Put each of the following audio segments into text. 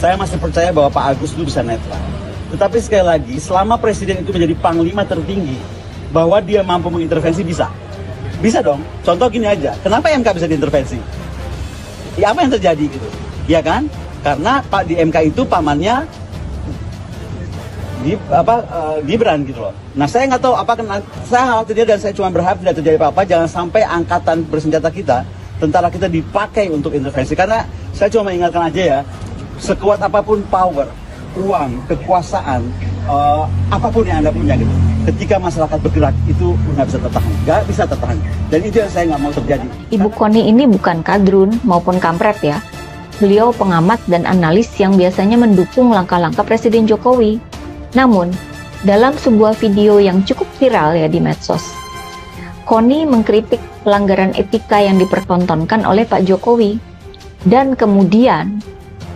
saya masih percaya bahwa Pak Agus itu bisa netral. Tetapi sekali lagi, selama presiden itu menjadi panglima tertinggi, bahwa dia mampu mengintervensi, bisa. Bisa dong. Contoh gini aja, kenapa MK bisa diintervensi? Ya apa yang terjadi gitu? Ya kan? Karena Pak di MK itu pamannya Gibran gitu loh. Nah saya nggak tahu apa saya khawatir dan saya cuma berharap tidak terjadi apa-apa. Jangan sampai angkatan bersenjata kita, tentara kita dipakai untuk intervensi. Karena saya cuma mengingatkan aja ya, sekuat apapun power, uang, kekuasaan, apapun yang Anda punya gitu, ketika masyarakat bergerak itu nggak bisa tertahan. Dan itu yang saya nggak mau terjadi. Ibu Koni ini bukan kadrun maupun kampret ya. Beliau pengamat dan analis yang biasanya mendukung langkah-langkah Presiden Jokowi. Namun, dalam sebuah video yang cukup viral ya di medsos, Koni mengkritik pelanggaran etika yang dipertontonkan oleh Pak Jokowi. Dan kemudian,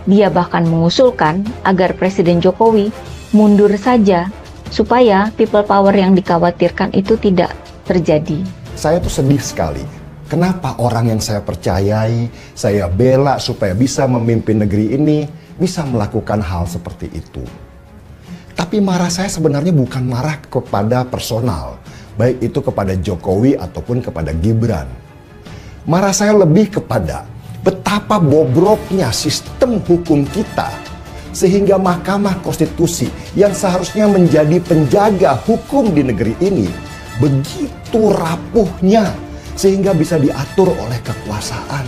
dia bahkan mengusulkan agar Presiden Jokowi mundur saja supaya people power yang dikhawatirkan itu tidak terjadi. Saya tuh sedih sekali. Kenapa orang yang saya percayai, saya bela supaya bisa memimpin negeri ini, bisa melakukan hal seperti itu. Tapi marah saya sebenarnya bukan marah kepada personal, baik itu kepada Jokowi ataupun kepada Gibran. Marah saya lebih kepada betapa bobroknya sistem hukum kita, sehingga Mahkamah Konstitusi yang seharusnya menjadi penjaga hukum di negeri ini begitu rapuhnya sehingga bisa diatur oleh kekuasaan.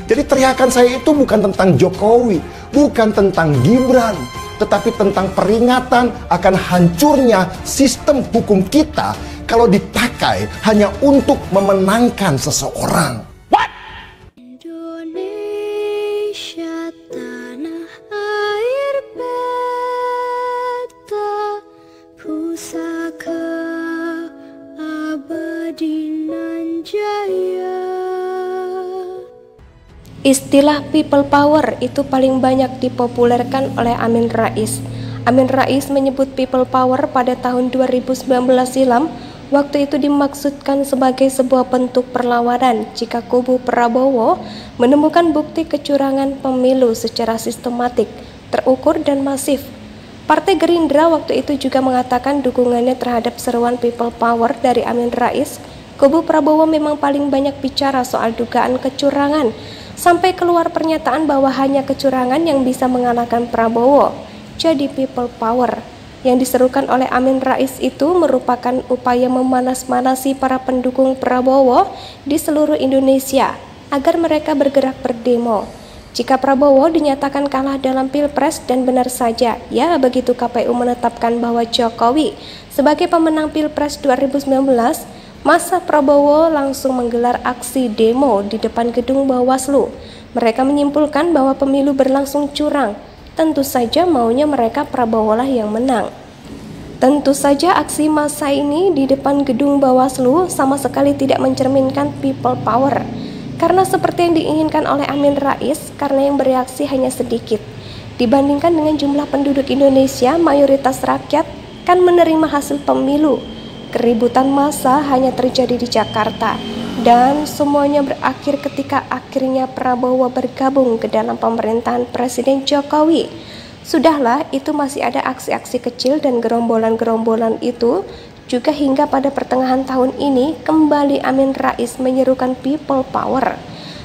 Jadi teriakan saya itu bukan tentang Jokowi, bukan tentang Gibran, tetapi tentang peringatan akan hancurnya sistem hukum kita kalau dipakai hanya untuk memenangkan seseorang. Indonesia tanah air beta, pusaka abadi nan jaya. Istilah people power itu paling banyak dipopulerkan oleh Amin Rais. Amin Rais menyebut people power pada tahun 2019 silam. Waktu itu dimaksudkan sebagai sebuah bentuk perlawanan jika kubu Prabowo menemukan bukti kecurangan pemilu secara sistematik, terukur dan masif. Partai Gerindra waktu itu juga mengatakan dukungannya terhadap seruan people power dari Amin Rais. Kubu Prabowo memang paling banyak bicara soal dugaan kecurangan, sampai keluar pernyataan bahwa hanya kecurangan yang bisa mengalahkan Prabowo. Jadi people power yang diserukan oleh Amin Rais itu merupakan upaya memanas-manasi para pendukung Prabowo di seluruh Indonesia agar mereka bergerak berdemo. Jika Prabowo dinyatakan kalah dalam Pilpres, dan benar saja, ya begitu KPU menetapkan bahwa Jokowi sebagai pemenang Pilpres 2019, masa Prabowo langsung menggelar aksi demo di depan gedung Bawaslu. Mereka menyimpulkan bahwa pemilu berlangsung curang. Tentu saja maunya mereka Prabowo lah yang menang. Tentu saja aksi massa ini di depan gedung Bawaslu sama sekali tidak mencerminkan people power. Karena seperti yang diinginkan oleh Amin Rais, karena yang bereaksi hanya sedikit. Dibandingkan dengan jumlah penduduk Indonesia, mayoritas rakyat kan menerima hasil pemilu. Keributan massa hanya terjadi di Jakarta, dan semuanya berakhir ketika akhirnya Prabowo bergabung ke dalam pemerintahan Presiden Jokowi. Sudahlah, itu masih ada aksi-aksi kecil dan gerombolan-gerombolan itu, juga hingga pada pertengahan tahun ini kembali Amin Rais menyerukan people power.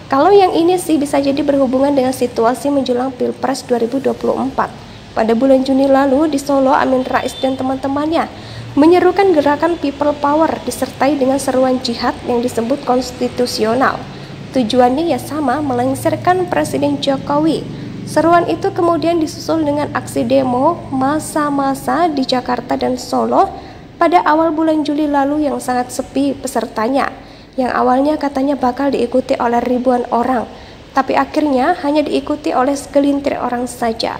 Kalau yang ini sih bisa jadi berhubungan dengan situasi menjelang Pilpres 2024. Pada bulan Juni lalu di Solo, Amin Rais dan teman-temannya menyerukan gerakan people power disertai dengan seruan jihad yang disebut konstitusional. Tujuannya ya sama, melengsarkan Presiden Jokowi. Seruan itu kemudian disusul dengan aksi demo massa-massa di Jakarta dan Solo pada awal bulan Juli lalu yang sangat sepi pesertanya, yang awalnya katanya bakal diikuti oleh ribuan orang, tapi akhirnya hanya diikuti oleh segelintir orang saja.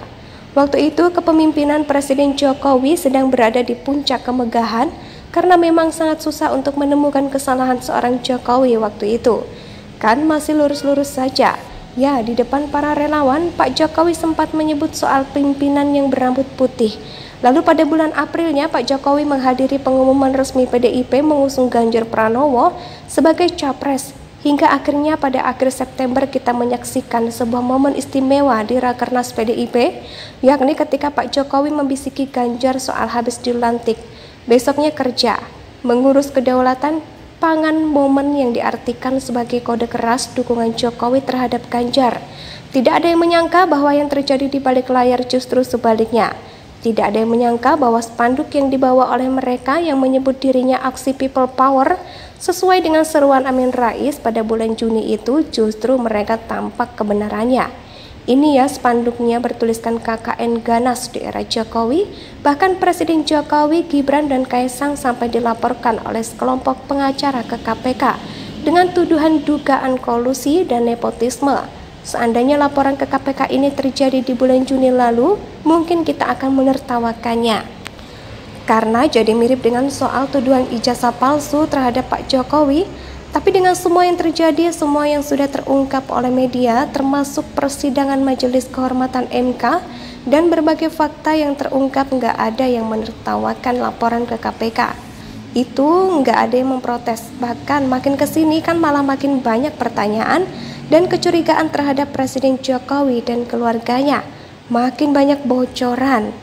Waktu itu kepemimpinan Presiden Jokowi sedang berada di puncak kemegahan karena memang sangat susah untuk menemukan kesalahan seorang Jokowi waktu itu. Kan masih lurus-lurus saja. Ya, di depan para relawan, Pak Jokowi sempat menyebut soal pimpinan yang berambut putih. Lalu pada bulan Aprilnya Pak Jokowi menghadiri pengumuman resmi PDIP mengusung Ganjar Pranowo sebagai capres. hingga akhirnya pada akhir September kita menyaksikan sebuah momen istimewa di Rakernas PDIP, yakni ketika Pak Jokowi membisiki Ganjar soal habis dilantik, besoknya kerja, mengurus kedaulatan pangan, momen yang diartikan sebagai kode keras dukungan Jokowi terhadap Ganjar. Tidak ada yang menyangka bahwa yang terjadi di balik layar justru sebaliknya. Tidak ada yang menyangka bahwa spanduk yang dibawa oleh mereka yang menyebut dirinya aksi People Power sesuai dengan seruan Amin Rais pada bulan Juni itu justru mereka tampak kebenarannya. Ini ya spanduknya bertuliskan KKN ganas di era Jokowi, bahkan Presiden Jokowi, Gibran dan Kaisang sampai dilaporkan oleh sekelompok pengacara ke KPK dengan tuduhan dugaan kolusi dan nepotisme. Seandainya laporan ke KPK ini terjadi di bulan Juni lalu, mungkin kita akan menertawakannya. Karena jadi mirip dengan soal tuduhan ijazah palsu terhadap Pak Jokowi, tapi dengan semua yang terjadi, semua yang sudah terungkap oleh media, termasuk persidangan Majelis Kehormatan MK, dan berbagai fakta yang terungkap, nggak ada yang menertawakan laporan ke KPK. Itu nggak ada yang memprotes, bahkan makin kesini kan malah makin banyak pertanyaan dan kecurigaan terhadap Presiden Jokowi dan keluarganya. Makin banyak bocoran.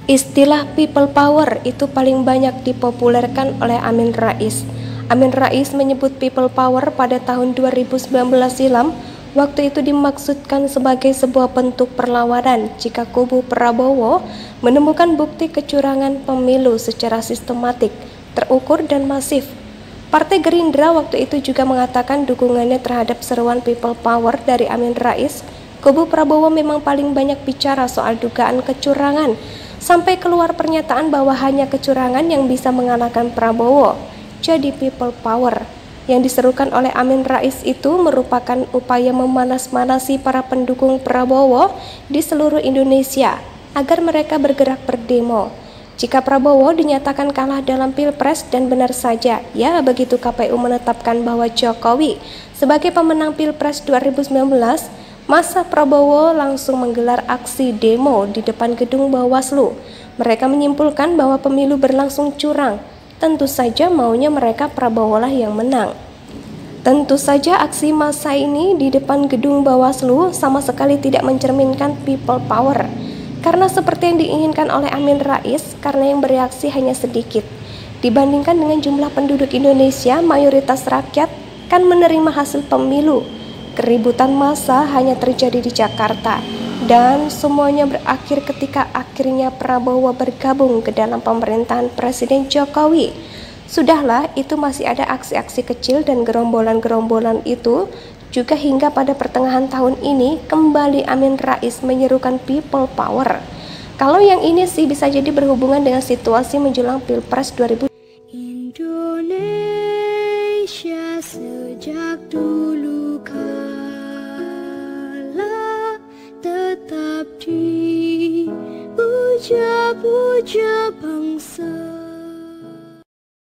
Istilah people power itu paling banyak dipopulerkan oleh Amin Rais. Amin Rais menyebut people power pada tahun 2019 silam. Waktu itu dimaksudkan sebagai sebuah bentuk perlawanan jika kubu Prabowo menemukan bukti kecurangan pemilu secara sistematik, terukur dan masif. Partai Gerindra waktu itu juga mengatakan dukungannya terhadap seruan People Power dari Amin Rais. Kubu Prabowo memang paling banyak bicara soal dugaan kecurangan, sampai keluar pernyataan bahwa hanya kecurangan yang bisa mengalahkan Prabowo. Jadi People Power yang diserukan oleh Amin Rais itu merupakan upaya memanas-manasi para pendukung Prabowo di seluruh Indonesia agar mereka bergerak berdemo. Jika Prabowo dinyatakan kalah dalam Pilpres, dan benar saja, ya begitu KPU menetapkan bahwa Jokowi sebagai pemenang Pilpres 2019, masa Prabowo langsung menggelar aksi demo di depan gedung Bawaslu. Mereka menyimpulkan bahwa pemilu berlangsung curang. Tentu saja maunya mereka Prabowo lah yang menang. Tentu saja aksi massa ini di depan gedung Bawaslu sama sekali tidak mencerminkan people power. Karena seperti yang diinginkan oleh Amin Rais, karena yang bereaksi hanya sedikit. Dibandingkan dengan jumlah penduduk Indonesia, mayoritas rakyat kan menerima hasil pemilu. Keributan massa hanya terjadi di Jakarta. Dan semuanya berakhir ketika akhirnya Prabowo bergabung ke dalam pemerintahan Presiden Jokowi. Sudahlah, itu masih ada aksi-aksi kecil dan gerombolan-gerombolan itu. Juga hingga pada pertengahan tahun ini kembali Amin Rais menyerukan people power. Kalau yang ini sih bisa jadi berhubungan dengan situasi menjelang Pilpres 2020. Indonesia sejak dulu kala tetap dipuja-puja bangsa.